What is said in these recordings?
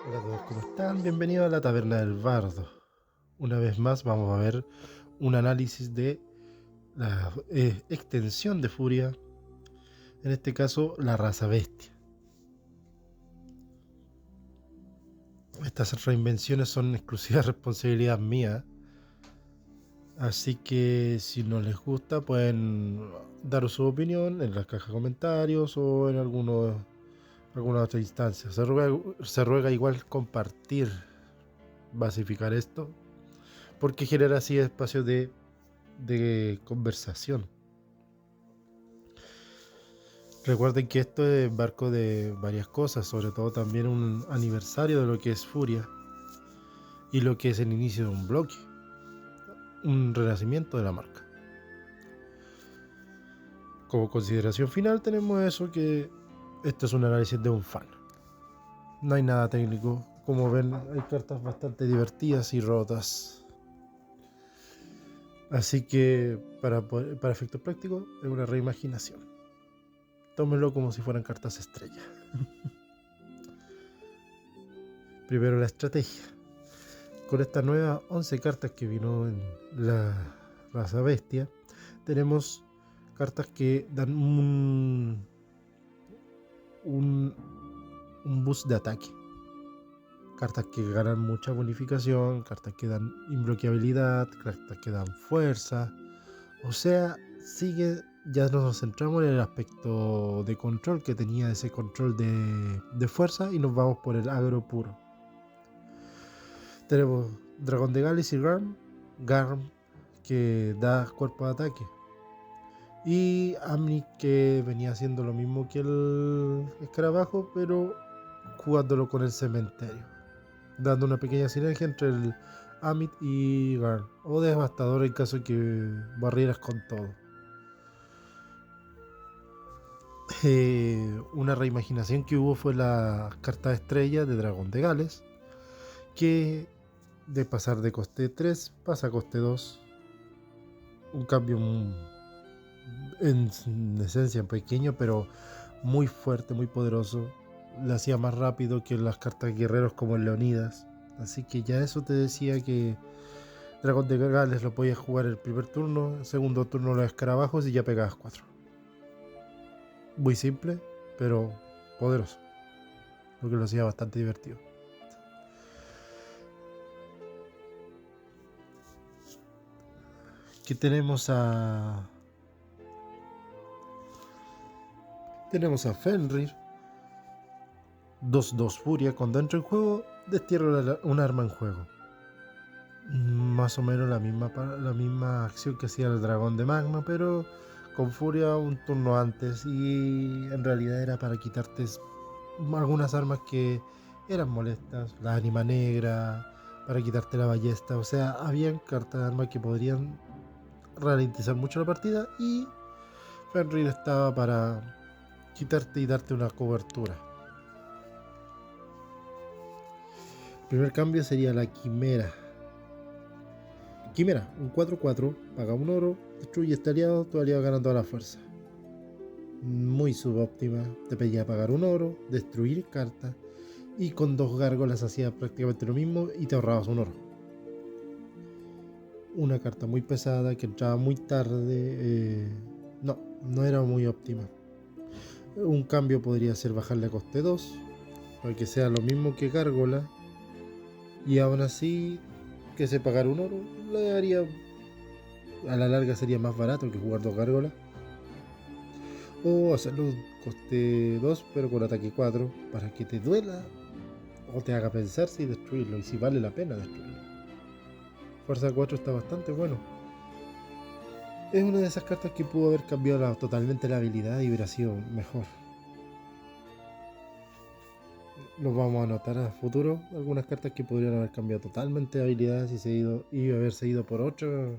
Hola a todos, ¿cómo están? Bienvenidos a la Taberna del Bardo. Una vez más vamos a ver un análisis de la extensión de Furia, en este caso la raza bestia. Estas reinvenciones son exclusiva responsabilidad mía, así que si no les gusta pueden dar su opinión en la caja de comentarios o en alguna otra instancia. Se ruega igual compartir, basificar esto, porque genera así espacios de conversación. Recuerden que esto es barco de varias cosas, sobre todo también un aniversario de lo que es Furia y lo que es el inicio de un bloque, un renacimiento de la marca. Como consideración final tenemos eso, que esto es un análisis de un fan. No hay nada técnico, como ven hay cartas bastante divertidas y rotas. Así que para efectos prácticos es una reimaginación. Tómenlo como si fueran cartas estrella. Primero la estrategia. Con estas nuevas 11 cartas que vino en la raza bestia, tenemos cartas que dan un boost de ataque. Cartas que ganan mucha bonificación, cartas que dan imbloqueabilidad, cartas que dan fuerza. O sea, ya nos centramos en el aspecto de control que tenía ese control de fuerza y nos vamos por el agro puro. Tenemos Dragón de Galis y Garm que da cuerpo de ataque. Y Amni que venía haciendo lo mismo que el escarabajo, pero jugándolo con el cementerio. Dando una pequeña sinergia entre el Amit y Garm. O devastador en caso de que barrieras con todo. Una reimaginación que hubo fue la carta de estrella de Dragón de Gales, que de pasar de coste 3 pasa a coste 2. Un cambio en esencia pequeño, pero muy fuerte, muy poderoso. Le hacía más rápido que las cartas guerreros como el Leonidas. Así que ya eso te decía que Dragón de Gales lo podías jugar el primer turno, el segundo turno los escarabajos y ya pegabas 4. Muy simple, pero poderoso. Lo que lo hacía bastante divertido. Aquí tenemos a Fenrir, 2-2 Furia. Cuando entra en juego, destierra un arma en juego. Más o menos la misma acción que hacía el dragón de magma, pero con Furia un turno antes, y en realidad era para quitarte algunas armas que eran molestas, la ánima negra, para quitarte la ballesta. O sea, habían cartas de armas que podrían ralentizar mucho la partida, y Fenrir estaba para quitarte y darte una cobertura. El primer cambio sería la Quimera. Quimera, un 4-4, paga un oro, destruye este aliado, tu aliado gana toda la fuerza. Muy subóptima, te pedía pagar un oro, destruir cartas, y con 2 gárgolas hacía prácticamente lo mismo y te ahorrabas un oro. Una carta muy pesada que entraba muy tarde, no era muy óptima. Un cambio podría ser bajarle a coste 2, para que sea lo mismo que gárgola, y aún así que se pagar un oro le daría, a la larga sería más barato que jugar 2 gárgolas. O hacerlo coste 2 pero con ataque 4, para que te duela o te haga pensar si destruirlo y si vale la pena destruirlo. Fuerza 4 está bastante bueno. Es una de esas cartas que pudo haber cambiado totalmente la habilidad y hubiera sido mejor. Los vamos a anotar a futuro algunas cartas que podrían haber cambiado totalmente habilidades y haberse ido por otra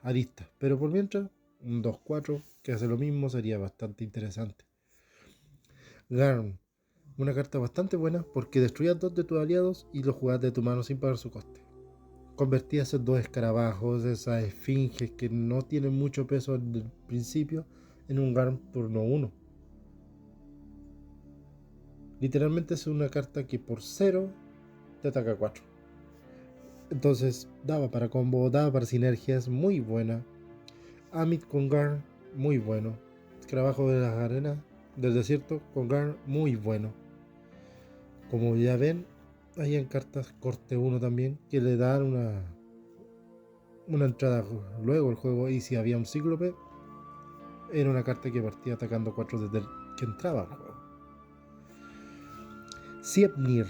arista. Pero por mientras, un 2-4 que hace lo mismo sería bastante interesante. Garm, una carta bastante buena porque destruías 2 de tus aliados y los jugabas de tu mano sin pagar su coste. Convertías esos 2 escarabajos, esas esfinges que no tienen mucho peso en el principio, en un Garm turno 1. Literalmente es una carta que por 0 te ataca 4. Entonces daba para combo, daba para sinergias, muy buena. Amit con Garn, muy bueno. Escarabajo de las arenas del desierto con Garn, muy bueno. Como ya ven, hay en cartas corte 1 también que le dan una entrada luego el juego. Y si había un cíclope, era una carta que partía atacando 4 desde que entraba al juego. Siepnir.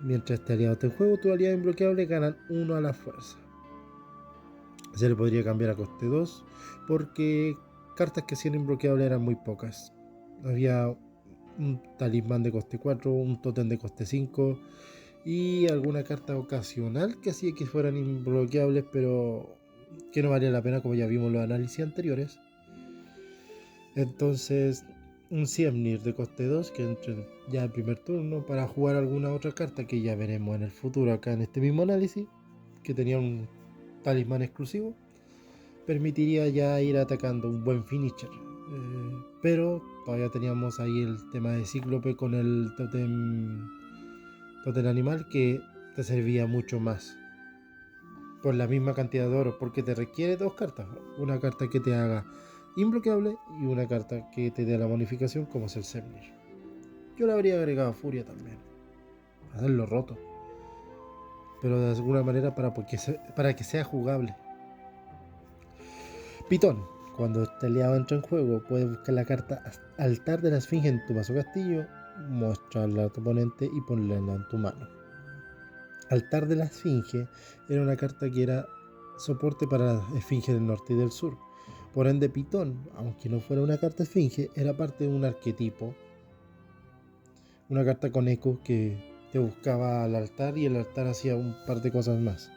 Mientras este aliado esté en juego, tu aliado imbloqueable ganan 1 a la fuerza. Se le podría cambiar a coste 2 porque cartas que hacían imbloqueable eran muy pocas. Había un talismán de coste 4, un tótem de coste 5 y alguna carta ocasional que hacía que fueran imbloqueables, pero que no valía la pena, como ya vimos en los análisis anteriores. Entonces, un Siemnir de coste 2 que entre ya el primer turno para jugar alguna otra carta que ya veremos en el futuro acá en este mismo análisis, que tenía un talismán exclusivo, permitiría ya ir atacando un buen finisher. Pero todavía teníamos ahí el tema de Cíclope con el totem animal que te servía mucho más por la misma cantidad de oro, porque te requiere 2 cartas, una carta que te haga imbloqueable y una carta que te dé la bonificación como es el Semnir. Yo le habría agregado Furia también, hacerlo roto, pero de alguna manera para que sea jugable. Pitón. Cuando este aliado entra en juego, puedes buscar la carta Altar de la Esfinge en tu mazo castillo, mostrarla a tu oponente y ponerla en tu mano. Altar de la Esfinge era una carta que era soporte para la Esfinge del norte y del sur. Por ende, Pitón, aunque no fuera una carta Esfinge, era parte de un arquetipo. Una carta con eco que te buscaba al altar y el altar hacía un par de cosas más.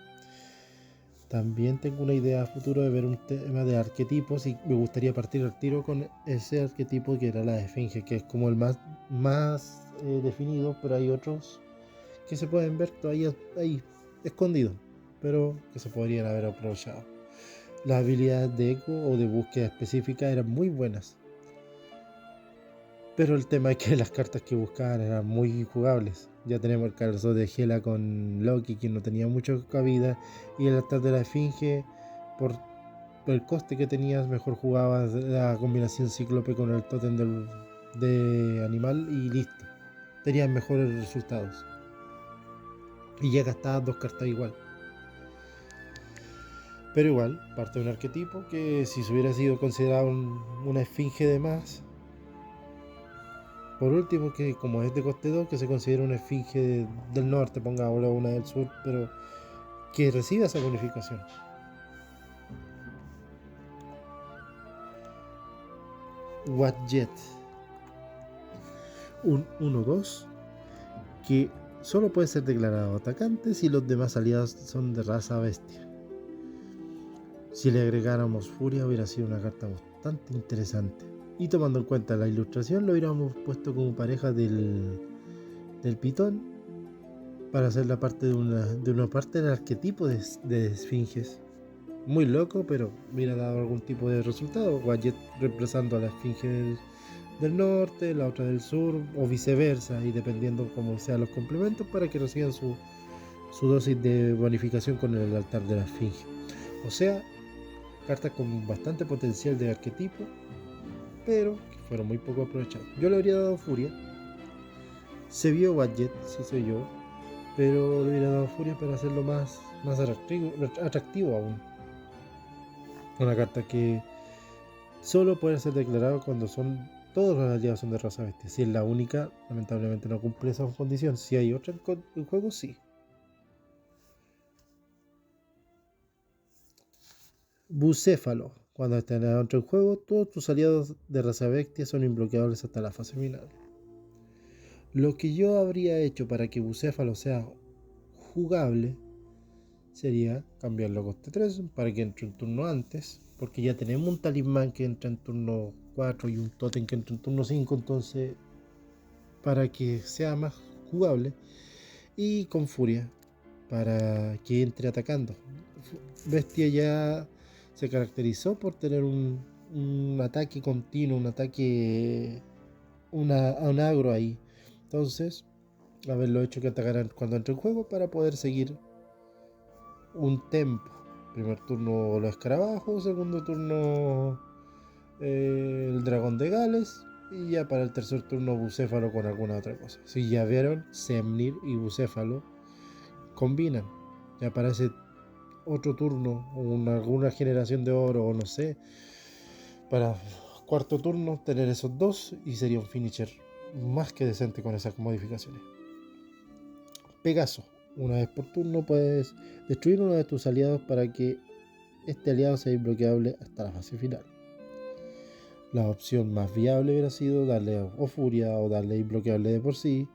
También tengo una idea a futuro de ver un tema de arquetipos y me gustaría partir al tiro con ese arquetipo que era la Esfinge, que es como el más definido, pero hay otros que se pueden ver todavía ahí escondidos, pero que se podrían haber aprovechado. Las habilidades de eco o de búsqueda específica eran muy buenas, pero el tema es que las cartas que buscaban eran muy injugables. Ya tenemos el caso de Hela con Loki, que no tenía mucha cabida, y el altar de la Esfinge, por el coste que tenías, mejor jugabas la combinación Cíclope con el tótem de animal y listo. Tenías mejores resultados. Y ya gastabas 2 cartas igual. Pero igual, parte de un arquetipo que si se hubiera sido considerado una esfinge de más. Por último, que como es de coste 2, que se considera una esfinge del norte, pongámoslo una del sur, pero que reciba esa bonificación. Wadjet. Un 1-2 que solo puede ser declarado atacante si los demás aliados son de raza bestia. Si le agregáramos Furia hubiera sido una carta bastante interesante. Y tomando en cuenta la ilustración, lo hubiéramos puesto como pareja del Pitón para hacer la parte de una parte del arquetipo de esfinges. Muy loco, pero hubiera dado algún tipo de resultado. Wadjet reemplazando a la esfinge del norte, la otra del sur, o viceversa, y dependiendo cómo sean los complementos, para que reciban su dosis de bonificación con el altar de la esfinge. O sea, cartas con bastante potencial de arquetipo, pero que fueron muy poco aprovechadas. Yo le habría dado Furia. Se vio Wadjet, sí soy yo, pero le hubiera dado Furia para hacerlo más atractivo aún. Una carta que solo puede ser declarado cuando todos los aliados son de raza bestia. Si es la única, lamentablemente no cumple esa condición. Si hay otra en juego, sí. Bucéfalo. Cuando está en juego, todos tus aliados de raza bestia son imbloqueables hasta la fase final. Lo que yo habría hecho para que Bucéfalo sea jugable sería cambiarlo a coste 3 para que entre un turno antes, porque ya tenemos un talismán que entra en turno 4 y un totem que entra en turno 5, entonces para que sea más jugable, y con Furia para que entre atacando. Bestia ya se caracterizó por tener un ataque continuo, un agro ahí. Entonces, haberlo hecho que atacaran cuando entre en juego para poder seguir un tempo. Primer turno los escarabajos, segundo turno el dragón de Gales y ya para el tercer turno bucéfalo con alguna otra cosa. Si ya vieron, Semnir y bucéfalo combinan. Ya para ese otro turno, alguna generación de oro o no sé, para cuarto turno tener esos dos y sería un finisher más que decente con esas modificaciones. Pegaso. Una vez por turno puedes destruir uno de tus aliados para que este aliado sea imbloqueable hasta la fase final. La opción más viable hubiera sido darle o furia o darle imbloqueable de por sí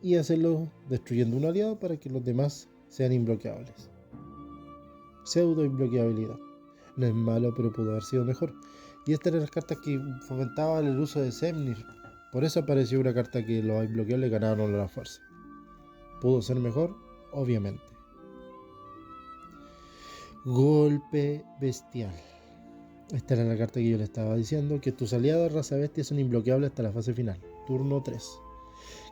y hacerlo destruyendo un aliado para que los demás sean imbloqueables. Pseudo imbloqueabilidad. No es malo, pero pudo haber sido mejor. Y estas eran las cartas que fomentaban el uso de Semnir. Por eso apareció una carta que los imbloqueables ganaron la fuerza. ¿Pudo ser mejor? Obviamente. Golpe bestial. Esta era la carta que yo le estaba diciendo, que tus aliados raza bestia son imbloqueables hasta la fase final, turno 3.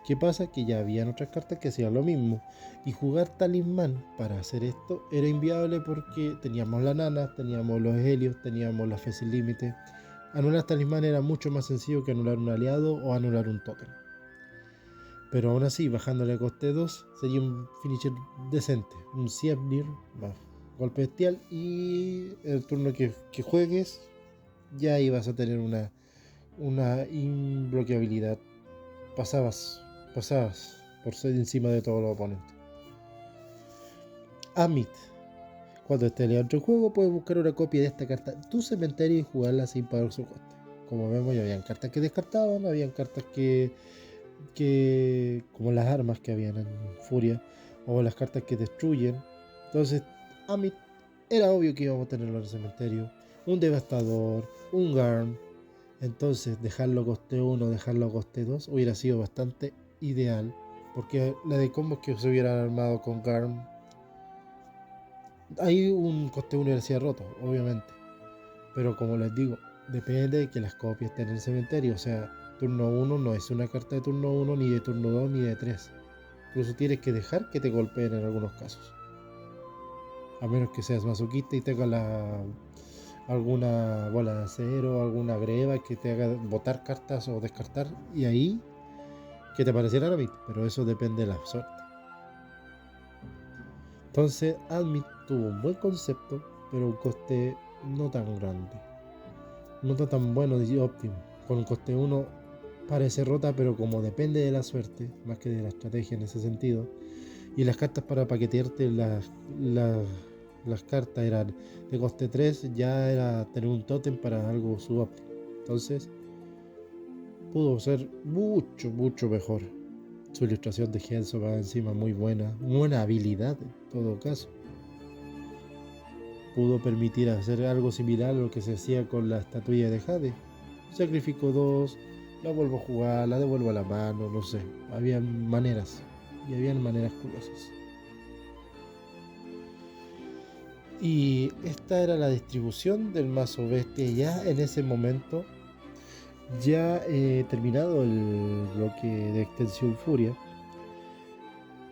¿Qué pasa? Que ya habían otras cartas que hacían lo mismo, y jugar talismán para hacer esto era inviable porque teníamos la nana, teníamos los helios, teníamos la fe sin límite. Anular talismán era mucho más sencillo que anular un aliado o anular un tótem. Pero aún así, bajándole a coste 2, sería un finisher decente, un Sievnir, golpe bestial, y el turno que juegues ya ibas a tener una imbloqueabilidad. Pasabas por ser encima de todos los oponentes. Amit. Cuando esté aliado en juego, puedes buscar una copia de esta carta en tu cementerio y jugarla sin pagar su coste. Como vemos, ya habían cartas que descartaban, habían cartas que como las armas que habían en Furia, o las cartas que destruyen. Entonces, Amit era obvio que íbamos a tenerlo en el cementerio. Un devastador, un Garm. Entonces, dejarlo coste 1, dejarlo coste 2 hubiera sido bastante ideal. Porque la de combos que se hubieran armado con Garm, hay un coste 1 hubiera sido roto, obviamente. Pero como les digo, depende de que las copias estén en el cementerio. O sea, turno 1 no es una carta de turno 1, ni de turno 2, ni de 3. Incluso tienes que dejar que te golpeen en algunos casos. A menos que seas masoquista y tengas alguna bola de acero, alguna greba que te haga botar cartas o descartar. Y ahí que te pareciera Admit. Pero eso depende de la suerte. Entonces, Admit tuvo un buen concepto, pero un coste no tan grande. No está tan bueno y óptimo. Con un coste 1 parece rota, pero como depende de la suerte, más que de la estrategia en ese sentido, y las cartas para paquetearte las cartas eran de coste 3, ya era tener un tótem para algo subóptimo. Entonces, pudo ser mucho mejor. Su ilustración de Genso va encima muy buena habilidad en todo caso. Pudo permitir hacer algo similar a lo que se hacía con la estatuilla de Jade. Sacrifico 2, la vuelvo a jugar, la devuelvo a la mano, no sé. Habían maneras, y habían maneras curiosas. Y esta era la distribución del mazo bestia ya en ese momento. Ya terminado el bloque de extensión Furia.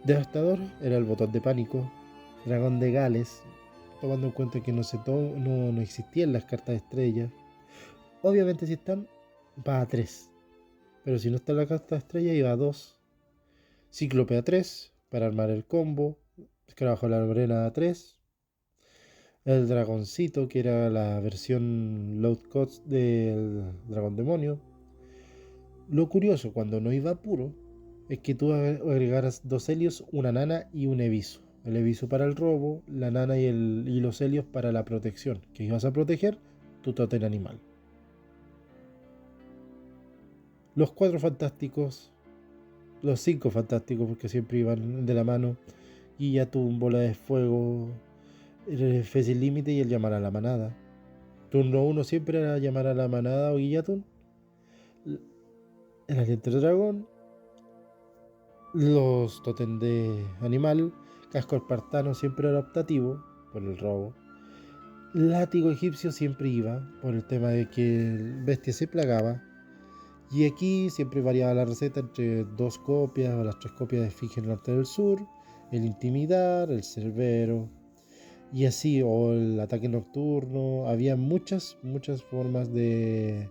Devastador era el botón de pánico. Dragón de Gales, tomando en cuenta que no existían las cartas de estrella. Obviamente si están, va a 3. Pero si no está la carta de estrella, iba a 2. Cíclope a 3 para armar el combo. Escarabajo de la arena a 3. El dragoncito, que era la versión low cost del dragón demonio. Lo curioso, cuando no iba puro, es que tú agregaras 2 helios, una nana y un eviso. El eviso para el robo, la nana y los helios para la protección, que ibas a proteger tu tótem animal. Los 4 fantásticos, los 5 fantásticos, porque siempre iban de la mano, Guillatún, bola de fuego, el fe sin límite y el llamar a la manada. Turno 1 siempre era llamar a la manada o Guillatún. El aliento del dragón, los totem de animal, casco espartano siempre era optativo por el robo. Látigo egipcio siempre iba por el tema de que el bestia se plagaba. Y aquí siempre variaba la receta entre 2 copias o las 3 copias de Esfinge del Norte del Sur, el Intimidar, el Cerbero, y así, o el Ataque Nocturno. Había muchas formas de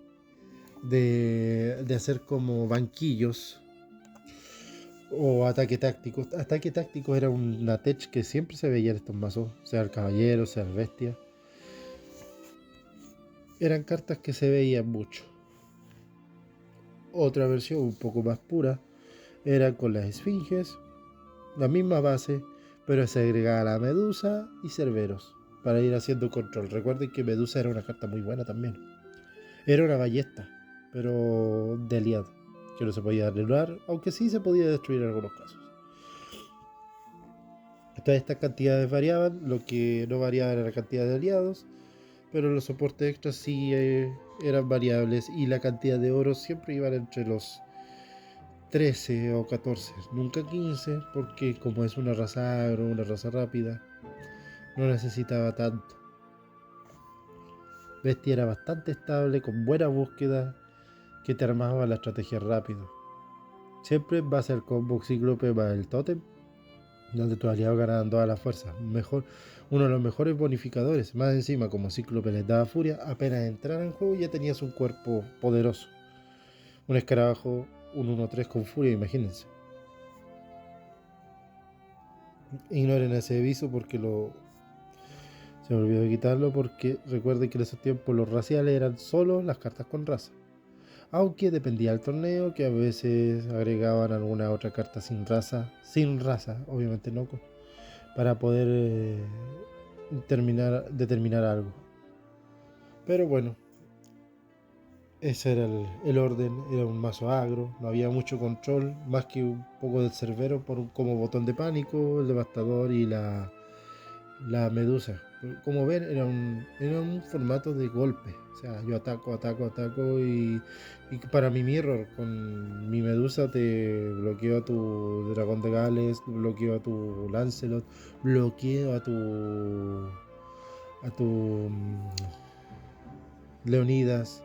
hacer como banquillos o ataque táctico. Ataque táctico era una tech que siempre se veía en estos mazos, sea el caballero, sea el bestia. Eran cartas que se veían mucho. Otra versión un poco más pura era con las esfinges, la misma base, pero se agregaba la Medusa y Cerberos para ir haciendo control. Recuerden que Medusa era una carta muy buena también. Era una ballesta, pero de aliado, que no se podía anular, aunque sí se podía destruir en algunos casos. Todas estas cantidades variaban, lo que no variaba era la cantidad de aliados, pero los soportes extras sí eran variables y la cantidad de oro siempre iban entre los 13 o 14, nunca 15, porque como es una raza agro, una raza rápida, no necesitaba tanto. Bestia era bastante estable, con buena búsqueda, que te armaba la estrategia rápido. Siempre en base al combo Cíclope más el Totem, donde tus aliados ganaban todas las fuerzas. Uno de los mejores bonificadores. Más encima, como Cíclope les daba furia, apenas entraran en juego ya tenías un cuerpo poderoso. Un escarabajo, un 1-3 con furia, imagínense. Ignoren ese aviso porque se me olvidó quitarlo, porque recuerden que en esos tiempos los raciales eran solo las cartas con raza. Aunque dependía del torneo, que a veces agregaban alguna otra carta sin raza, obviamente no, para poder determinar algo. Pero bueno, ese era el orden, era un mazo agro, no había mucho control, más que un poco del cerbero como botón de pánico, el devastador y la medusa. Como ven, era un formato de golpe. O sea, yo ataco y para mi mirror, con mi medusa te bloqueo a tu dragón de Gales, bloqueo a tu Lancelot, bloqueo a tu Leonidas.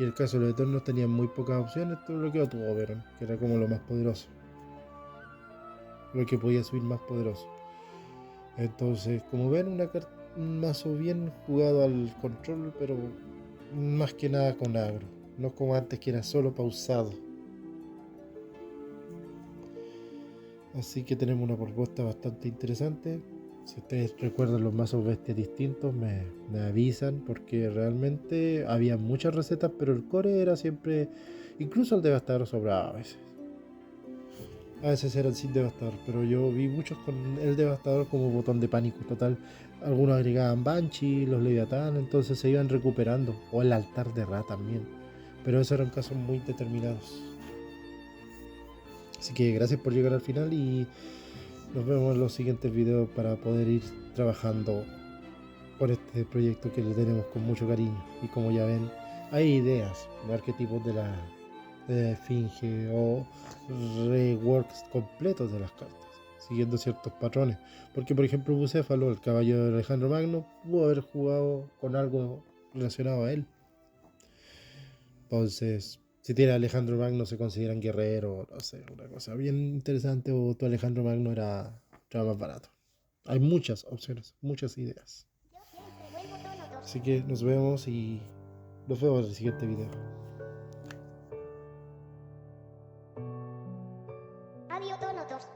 Y en el caso de los Eternos tenían muy pocas opciones, te bloqueo a tu Oberon, que era como lo más poderoso. Lo que podía subir más poderoso. Entonces, como ven, un mazo bien jugado al control, pero más que nada con agro. No como antes que era solo pausado. Así que tenemos una propuesta bastante interesante. Si ustedes recuerdan los mazos bestias distintos, me avisan, porque realmente había muchas recetas, pero el core era siempre, incluso el devastador sobraba a veces. A veces eran sin devastador, pero yo vi muchos con el devastador como botón de pánico total. Algunos agregaban Banshee, los Leviatán, entonces se iban recuperando. O el altar de Ra también. Pero esos eran casos muy determinados. Así que gracias por llegar al final y nos vemos en los siguientes videos para poder ir trabajando por este proyecto que le tenemos con mucho cariño. Y como ya ven, hay ideas de arquetipos de esfinge o reworks completos de las cartas, siguiendo ciertos patrones. Porque, por ejemplo, Bucéfalo, el caballo de Alejandro Magno, pudo haber jugado con algo relacionado a él. Entonces, si tiene Alejandro Magno, se consideran guerrero, no sé, una cosa bien interesante, o tu Alejandro Magno era más barato. Hay muchas opciones, muchas ideas. Así que nos vemos y nos vemos en el siguiente video. Adiós, todos.